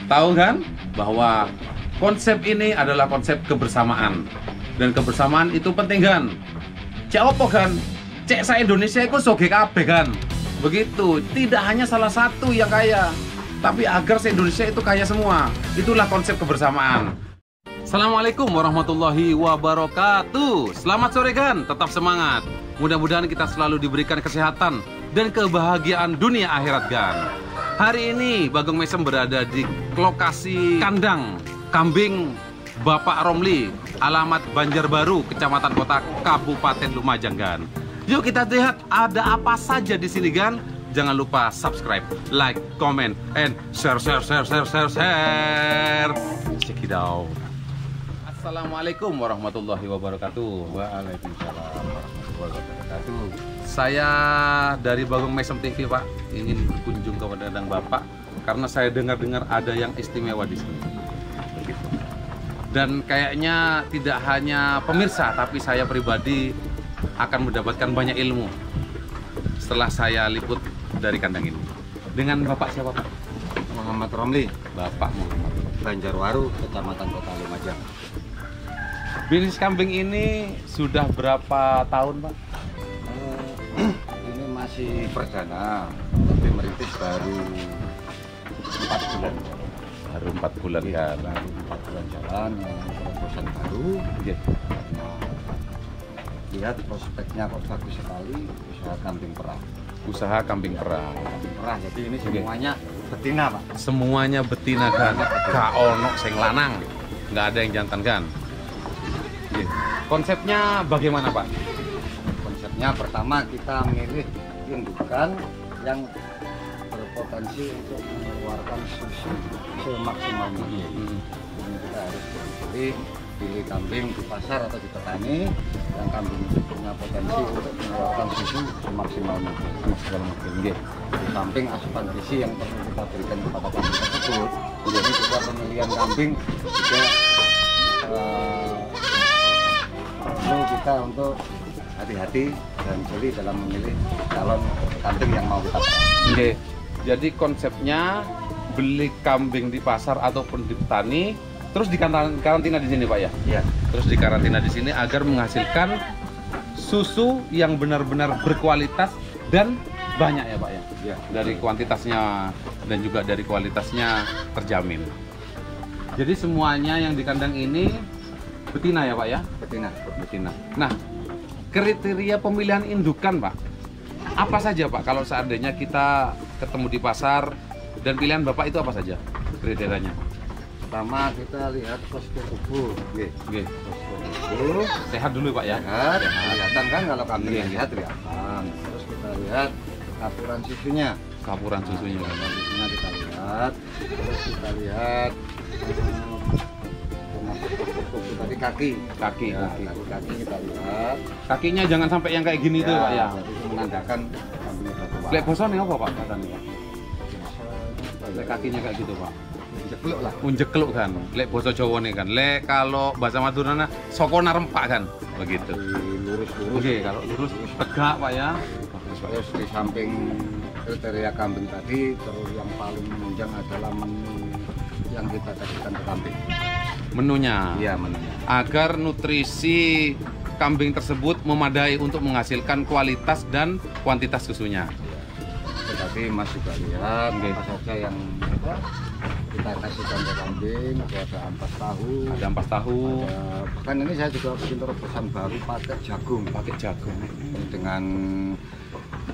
Tahu kan bahwa konsep ini adalah konsep kebersamaan. Dan kebersamaan itu penting kan? Cek apa kan? Cek sa Indonesia itu soge kabeh kan? Begitu, tidak hanya salah satu yang kaya, tapi agar se-Indonesia itu kaya semua. Itulah konsep kebersamaan. Assalamualaikum warahmatullahi wabarakatuh. Selamat sore kan, tetap semangat. Mudah-mudahan kita selalu diberikan kesehatan dan kebahagiaan dunia akhirat kan. Hari ini Bagong Mesem berada di lokasi kandang kambing Bapak Romli, alamat Banjarbaru, Kecamatan Kota, Kabupaten Lumajang kan. Yuk kita lihat ada apa saja di sini kan. Jangan lupa subscribe, like, comment, and share. Check it out. Assalamualaikum warahmatullahi wabarakatuh. Waalaikumsalam warahmatullahi wabarakatuh. Saya dari Bagong Mesem TV, Pak, ingin berkunjung kepada kandang Bapak karena saya dengar-dengar ada yang istimewa di sini. Begitu. Dan kayaknya tidak hanya pemirsa, tapi saya pribadi akan mendapatkan banyak ilmu setelah saya liput dari kandang ini. Dengan Bapak siapa, Pak? Muhammad Romli, Bapak Muhammad. Banjarbaru, Kecamatan Kota Lumajang. Bisnis kambing ini sudah berapa tahun, Pak? Ini masih perdana, tapi merintis baru 4 bulan. Baru 4 bulan ya. Baru 4 bulan jalan, terobosan baru. Iya. Nah, lihat prospeknya kok bagus sekali, usaha kambing perah. Usaha kambing perah. Kambing perah, jadi ini semuanya betina, Pak. Semuanya betina kan, gak ono sing lanang, nggak ada yang jantan kan. Iya. Konsepnya bagaimana, Pak? Konsepnya pertama kita memilih indukan yang berpotensi untuk mengeluarkan susu semaksimal mungkin. Ini kita harus pilih kambing di pasar atau di petani yang kambing itu punya potensi untuk mengeluarkan susu semaksimal mungkin. Di samping asupan gizi yang perlu kita berikan kepada kambing tersebut, jadi juga pemilihan kambing juga perlu kita untuk hati-hati dan jeli dalam memilih calon kambing yang mau kita perah. Oke. Jadi konsepnya beli kambing di pasar ataupun di petani, terus di karantina di sini, Pak ya? Iya. Terus di karantina di sini agar menghasilkan susu yang benar-benar berkualitas dan banyak ya, Pak ya? Iya. Dari kuantitasnya dan juga dari kualitasnya terjamin. Jadi semuanya yang di kandang ini betina ya, Pak ya? Betina. Betina. Nah, kriteria pemilihan indukan, Pak, apa saja, Pak? Kalau seandainya kita ketemu di pasar dan pilihan Bapak itu apa saja kriterianya? Pertama kita lihat postur tubuh. Oke. Postur tubuh Sehat dulu, Pak ya? sehat, kelihatan kan kalau kambing yang Iya. lihat kelihatan. Terus kita lihat kapuran susunya. Kapuran susunya. Kapuran susunya kita lihat. Terus kita lihat tadi kaki. Kaki. Kaki kita lihat. Kakinya jangan sampai yang kayak gini tuh, Pak ya? Berarti itu menandakan kambing udah tua. Lek bosone apa, Pak? Katanya, Pak. Lek kakinya kayak gitu, Pak. Jeblok lah. Unjekluk kan. Lek basa Jawa nih kan. Lek kalau bahasa Madurana sokona rempak kan. Begitu. Lurus-lurus. Oke, kalau lurus tegak, Pak ya. Bagus, Pak. Terus di samping kriteria kambing tadi, terus yang paling menunjang adalah menu yang kita kasihkan ke kambing. Menunya. Iya, menunya. Agar nutrisi kambing tersebut memadai untuk menghasilkan kualitas dan kuantitas susunya. Tetapi Mas juga lihat apa saja yang kita kasihkan ke kambing. Ada ampas tahu. Ada ampas tahu. Bahkan ini saya juga bikin terobosan baru pakai jagung. Pakai jagung. Dengan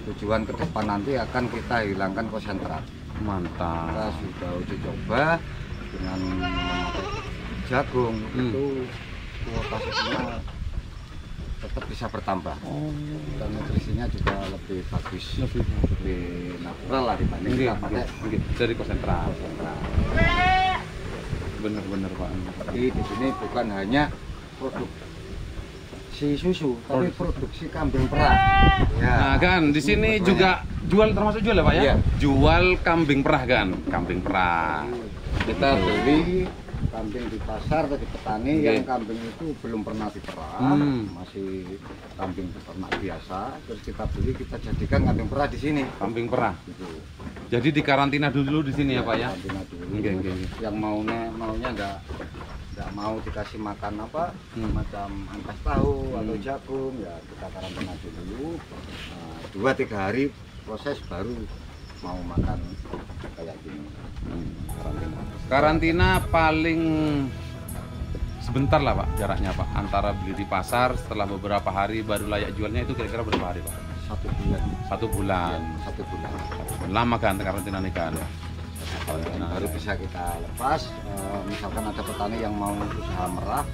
tujuan ke depan nanti akan kita hilangkan konsentrat. Mantap. Kita sudah uji coba dengan memakai jagung itu kuota susunya tetap bisa bertambah. Dan nutrisinya juga lebih bagus, lebih natural lah dibanding kita pakai dari konsentrat. Bener-bener, Pak. Jadi di sini bukan hanya produksi susu, tapi produksi kambing perah. Ya. Nah kan di sini juga jual, termasuk jual ya, Pak ya? Iya. Jual kambing perah kan, kambing perah. Kita beli kambing di pasar atau di petani yang kambing itu belum pernah diperah, masih kambing peternak biasa, terus kita beli, kita jadikan kambing perah di sini. Kambing perah. Gitu. Jadi dikarantina dulu di sini ya Pak ya? Karantina dulu. Oke. Yang maunya nggak mau dikasih makan apa macam ampas tahu atau jagung, ya kita karantina dulu. Nah, 2-3 hari proses baru mau makan kayak gini. Karantina paling sebentar lah Pak jaraknya Pak, antara beli di pasar setelah beberapa hari baru layak jualnya itu kira-kira berapa hari Pak? 1 bulan. 1 bulan. Ya, 1 bulan. Lama kan karantina nih kan? Baru bisa kita lepas. Misalkan ada petani yang mau usaha merah,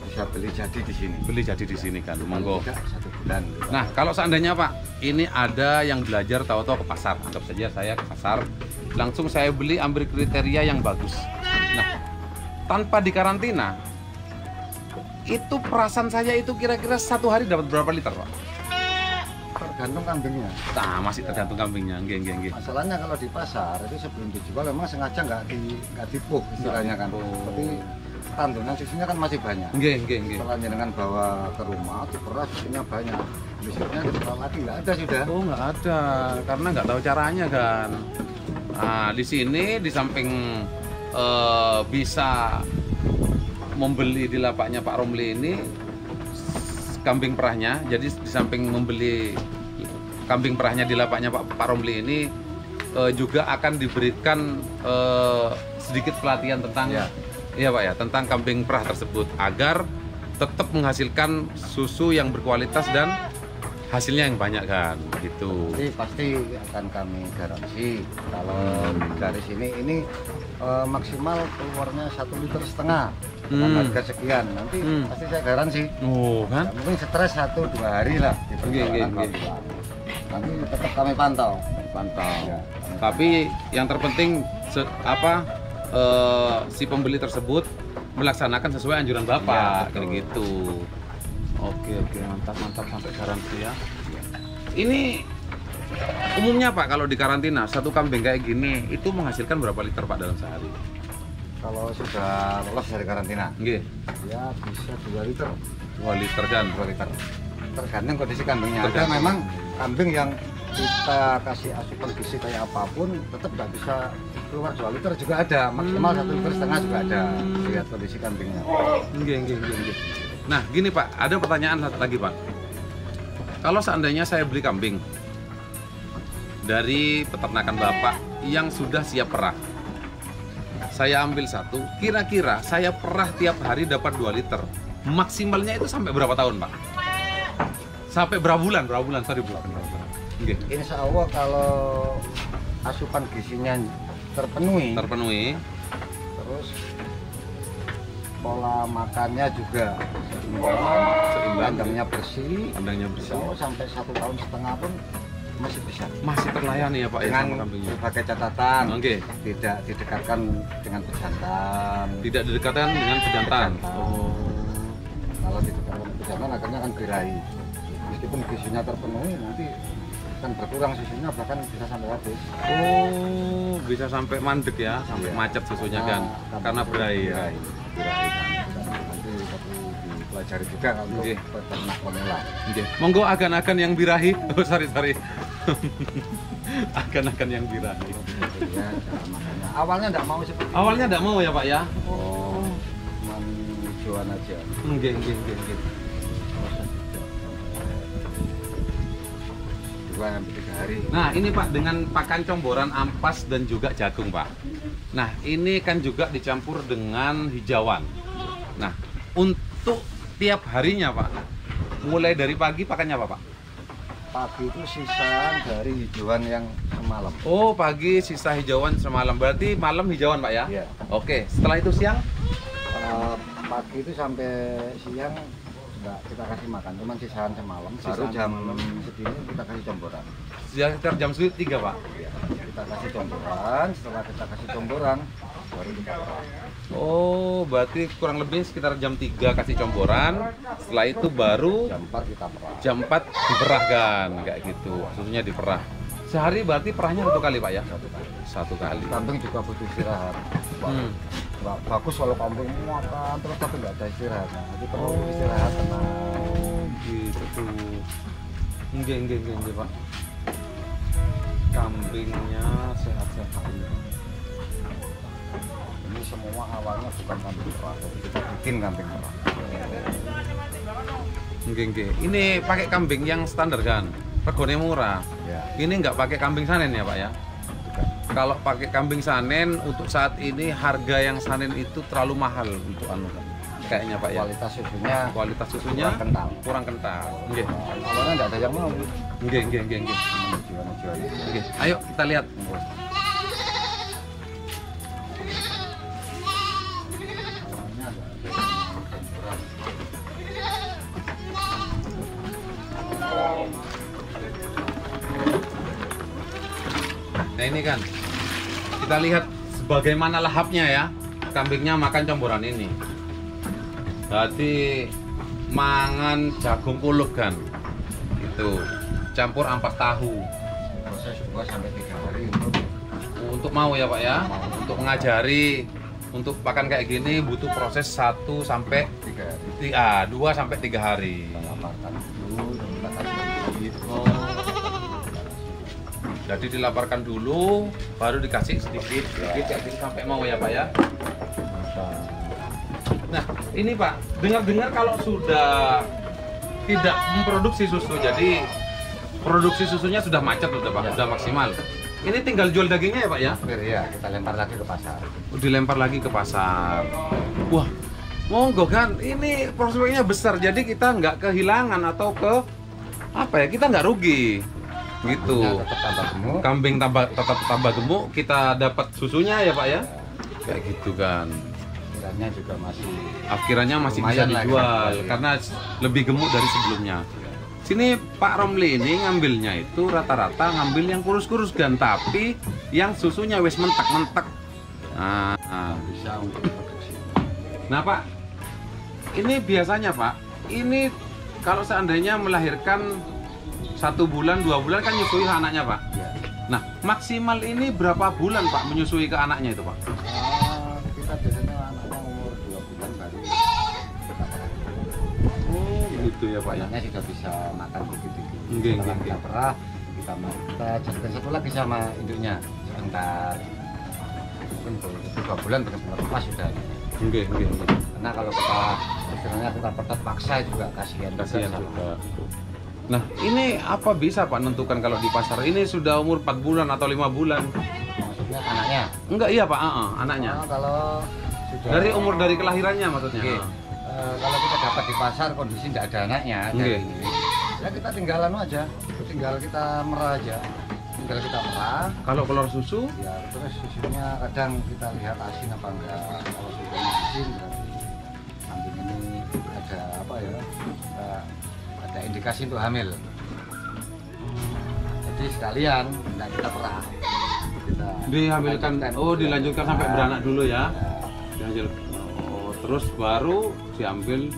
bisa beli jadi di sini. Beli jadi di sini kan, monggo. 1 bulan. Nah, kalau seandainya Pak, ini ada yang belajar tahu-tahu ke pasar, anggap saja saya ke pasar, langsung saya beli ambil kriteria yang bagus. Nah, tanpa dikarantina, itu perasaan saya itu kira-kira 1 hari dapat berapa liter Pak? Tergantung kambingnya. Nah, masih tergantung kambingnya, nggih. Masalahnya kalau di pasar itu sebelum dijual memang sengaja nggak dipuk istilahnya kan. Tapi kandungan susunya kan masih banyak. Nggih. Setelah jenengan bawa ke rumah, diperah susunya banyak. Besoknya diperah lagi nggak ada sudah. Oh, nggak ada, karena nggak tahu caranya kan. Nah, di sini di samping bisa membeli di lapaknya Pak Romli ini kambing perahnya, jadi di samping membeli kambing perahnya di lapaknya Pak Romli ini juga akan diberikan sedikit pelatihan tentang iya Pak ya, tentang kambing perah tersebut agar tetap menghasilkan susu yang berkualitas dan hasilnya yang banyak kan gitu. Jadi pasti akan kami garansi kalau dari sini ini maksimal keluarnya 1,5 liter dengan harga sekian, nanti pasti saya garansi. Oh kan? Ya, mungkin stres 1-2 hari lah di perjalanan. Nanti tetap kami pantau. Ya. Tapi yang terpenting si pembeli tersebut melaksanakan sesuai anjuran Bapak, kayak gitu. Oke, mantap sampai garansi ya. Ini umumnya Pak kalau di karantina satu kambing kayak gini itu menghasilkan berapa liter Pak dalam sehari? Kalau sudah lolos dari karantina, Nggih. ya bisa 2 liter. 2 liter kan? 2 liter. Tergantung kondisi kambingnya. Ada Tergantung. memang kambing yang kita kasih asupan gizi kayak apapun tetap nggak bisa keluar 2 liter juga ada, maksimal 1,5 liter juga ada. Lihat kondisi kambingnya. Nggih. Nah, gini Pak, ada pertanyaan satu lagi Pak. Kalau seandainya saya beli kambing dari peternakan Bapak yang sudah siap perah, saya ambil satu, kira-kira saya perah tiap hari dapat 2 liter. Maksimalnya itu sampai berapa tahun Pak? Sampai berapa bulan? Sorry bulan. Okay. Insya Allah kalau asupan gizinya terpenuhi, terus pola makannya juga seimbang, kandangnya bersih, insya Allah sampai 1,5 tahun pun masih bisa. Masih terlayani ya Pak ya sama kambingnya. Pakai catatan, tidak didekatkan dengan pejantan. Tidak didekatkan dengan pejantan. Oh. Kalau didekatkan pejantan akhirnya akan birahi. Meskipun gizinya terpenuhi nanti akan berkurang susunya, bahkan bisa sampai habis. Oh, bisa sampai mandek ya, sampai macet susunya kan, karena birahi ya. Birahi kan. Nanti perlu dipelajari juga untuk peternak pemula. Monggo agan-agan yang birahi. Oh, sorry. Agan-agan yang birahi. Ya, makanya awalnya enggak mau seperti itu. Awalnya enggak mau ya Pak ya? Oh, cuman hijauan aja. Nggih. Sampai 3 hari. Nah ini Pak, dengan pakan comboran ampas dan juga jagung Pak. Nah ini kan juga dicampur dengan hijauan. Nah untuk tiap harinya Pak, mulai dari pagi pakannya apa Pak? Pagi itu sisaan dari hijauan yang semalam. Oh pagi sisa hijauan semalam, berarti malam hijauan Pak ya? Iya. Oke, setelah itu siang? Pagi itu sampai siang enggak kita kasih makan, cuman sisaan semalam. Baru jam segini kita kasih comboran. Sekitar jam 3 Pak? Ya, kita kasih comboran, setelah kita kasih comboran baru kita perah. Oh, berarti kurang lebih sekitar jam 3 kasih comboran. Setelah itu baru jam 4 kita perah. Jam 4 diperah kan, kayak gitu. Susunya diperah. Sehari berarti perahnya 1 kali Pak ya? 1 kali. Kambing juga butuh istirahat. nggak bagus kalau kambing makan terus tapi nggak ada istirahat. Nah, itu perlu istirahat tenang. Gitu tuh. Enggak, Pak. Kambingnya sehat-sehat. Ini semua awalnya bukan kambing perah, tapi kita bikin kambing perah. Enggak. Ini pakai kambing yang standar kan? Regane murah. Ya. Ini nggak pakai kambing sanen ya, Pak ya? Kalau pakai kambing sanen untuk saat ini harga yang sanen itu terlalu mahal untuk anu kan. Kayaknya Pak ya. Kualitas susunya kurang kental. Nggih. Awalnya nggak ada yang mau. Nggih. Oke, ayo kita lihat. Nah ini kan, kita lihat sebagaimana lahapnya ya. Kambingnya makan campuran ini. Jadi mangan jagung kuluk kan, gitu. Campur ampas tahu. Proses 2 sampai 3 hari untuk mau ya Pak ya, untuk mengajari untuk pakan kayak gini butuh proses 1 sampai 3 hari. 2 sampai 3 hari. Laparkan dulu, kita kasih. Jadi dilaparkan dulu, baru dikasih sedikit kayak gini sampai mau ya Pak ya. Nah ini Pak, dengar-dengar kalau sudah tidak memproduksi susu, jadi produksi susunya sudah macet udah Pak, sudah maksimal. Ini tinggal jual dagingnya ya Pak ya? Iya, kita lempar lagi ke pasar. Dilempar lagi ke pasar. Wah, monggo kan, ini prospeknya besar, jadi kita nggak kehilangan atau kita nggak rugi. Gitu. Tetap tambah gemuk. Kambing tetap tambah gemuk, kita dapat susunya ya Pak ya? Kayak gitu kan. Kiranya juga Akhirannya masih bisa dijual karena lebih gemuk dari sebelumnya. Sini Pak Romli ini ngambilnya itu rata-rata ngambil yang kurus-kurus kan, tapi yang susunya wis mentek-mentek. Nah, bisa untuk produksi. Nah Pak, ini biasanya Pak, ini kalau seandainya melahirkan 1 bulan, 2 bulan kan nyusui anaknya Pak. Ya. Nah, maksimal ini berapa bulan Pak menyusui ke anaknya itu Pak? Kita biasanya anaknya umur 2 bulan baru kita perah. Oh, gitu ya Pak ya. Anaknya sudah bisa makan dikit-dikit. Nggih, Setelah nggih, kita perah, kita jadikan satu lagi sama induknya sebentar. Mungkin 2 bulan benar-benar pas sudah. Nggih. Karena kalau istilahnya kita pertat paksa juga kasihan juga. Nah, ini apa bisa Pak menentukan kalau di pasar ini sudah umur 4 bulan atau 5 bulan? Maksudnya anaknya? Enggak, iya Pak, anaknya. Kalau sudah dari umur dari kelahirannya maksudnya. Okay. Kalau kita dapat di pasar kondisi tidak ada anaknya kayak gini, ya kita tinggalan aja, tinggal kita merah aja, tinggal kita merah. Kalau keluar susu? Ya terus susunya kadang kita lihat asin apa enggak. Kalau susunya asin berarti kambing ini ada apa ya? Ada indikasi untuk hamil. Jadi sekalian tidak kita perah. Kita dihamilkan, dilanjutkan sampai beranak dulu ya. Terus baru diambil.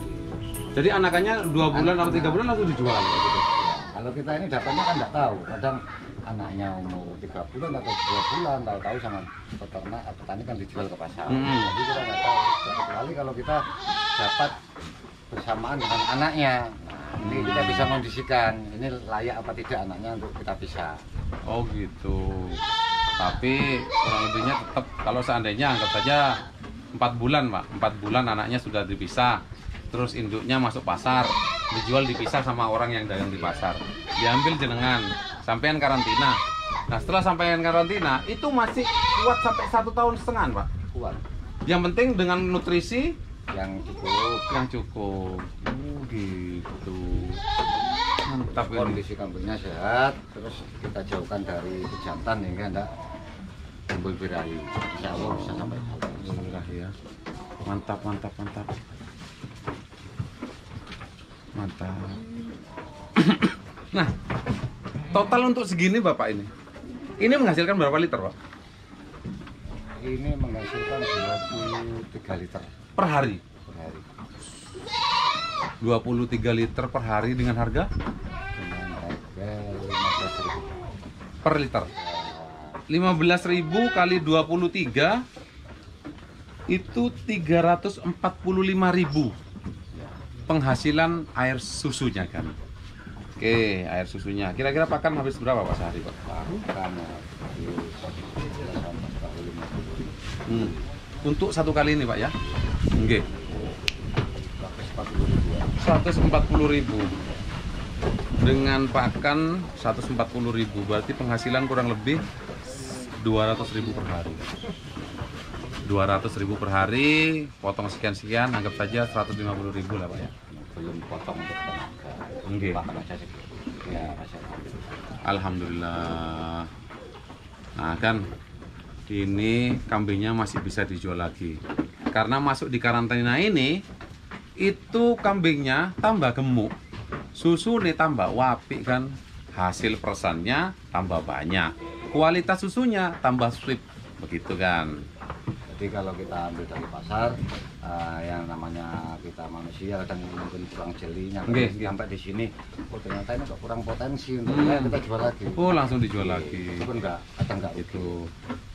Jadi anakannya 2 bulan atau 3 bulan langsung dijual gitu. Ya, kalau kita ini dapatnya kan nggak tahu. Kadang anaknya umur 3 bulan atau 2 bulan, tahu sama peternak atau petani kan dijual ke pasar. Jadi kita nggak tahu. Kecuali kalau kita dapat bersamaan dengan anaknya. Ini kita bisa kondisikan ini layak apa tidak anaknya untuk kita pisah. Oh gitu. Tapi kurang lebihnya tetap kalau seandainya anggap saja 4 bulan Pak, 4 bulan anaknya sudah dipisah, terus induknya masuk pasar, dijual dipisah sama orang yang dagang di pasar, diambil jenengan, sampean karantina. Nah setelah sampean karantina itu masih kuat sampai 1,5 tahun Pak. Kuat. Yang penting dengan nutrisi yang cukup. Gitu. Mantap ini. Kondisi kambingnya sehat, terus kita jauhkan dari pejantan hingga enggak timbul birahi. Insya Allah bisa sampai birahi ya. Mantap. Nah, total untuk segini Bapak ini menghasilkan berapa liter Pak? Ini menghasilkan 23 liter per hari. 23 liter per hari dengan harga? Dengan harga 15.000 per liter. 15.000 kali 23 itu 345.000 penghasilan air susunya kan. Oke, air susunya. Kira-kira pakan habis berapa Pak sehari Pak? Pakan Untuk satu kali ini Pak ya? Oke. 140.000 dengan pakan 140.000 berarti penghasilan kurang lebih 200.000 per hari. 200.000 per hari, potong sekian-sekian, anggap saja 150.000 lah Pak ya. Belum potong untuk tenaga. Oke. Pakan aja sih. Ya, Alhamdulillah. Nah kan, ini kambingnya masih bisa dijual lagi. Karena masuk di karantina ini, itu kambingnya tambah gemuk, susu nih tambah wapi kan, hasil persannya tambah banyak, kualitas susunya tambah sweet, begitu kan. Jadi kalau kita ambil dari pasar, yang namanya kita manusia kadang mungkin kurang jelinya, sampai di sini, oh ternyata ini kok kurang potensi untuk kita jual lagi. Oh langsung dijual lagi. Itu enggak, kadang enggak itu.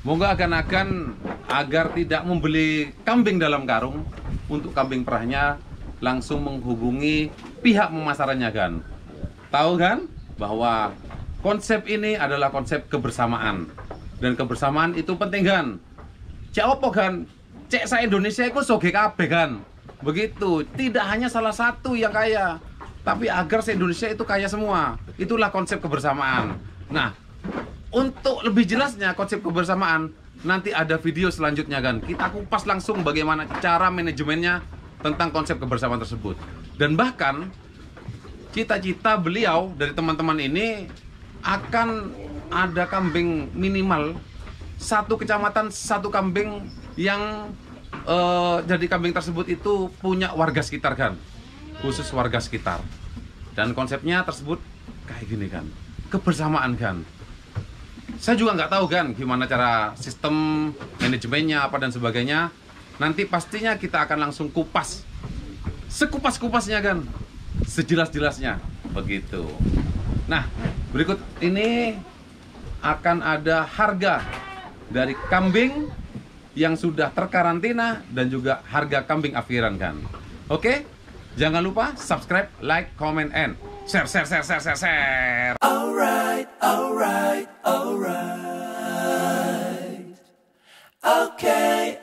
Moga akan agar tidak membeli kambing dalam karung, untuk kambing perahnya langsung menghubungi pihak pemasarannya kan. Tahu kan bahwa konsep ini adalah konsep kebersamaan, dan kebersamaan itu penting kan. Cek opo kan, cek sa Indonesia itu soge kabeh kan. Begitu, tidak hanya salah satu yang kaya, tapi agar se Indonesia itu kaya semua. Itulah konsep kebersamaan. Nah, untuk lebih jelasnya konsep kebersamaan, nanti ada video selanjutnya kan. Kita kupas langsung bagaimana cara manajemennya tentang konsep kebersamaan tersebut. Dan bahkan cita-cita beliau dari teman-teman ini akan ada kambing minimal satu kecamatan, satu kambing yang jadi kambing tersebut itu punya warga sekitar kan, khusus warga sekitar. Dan konsepnya tersebut kayak gini kan, kebersamaan kan. Saya juga nggak tahu kan gimana cara sistem manajemennya apa dan sebagainya. Nanti pastinya kita akan langsung kupas, sekupas-kupasnya kan, sejelas-jelasnya begitu. Nah, berikut ini akan ada harga dari kambing yang sudah terkarantina dan juga harga kambing akhiran kan. Oke? Jangan lupa subscribe, like, comment, and share. Alright. Okay.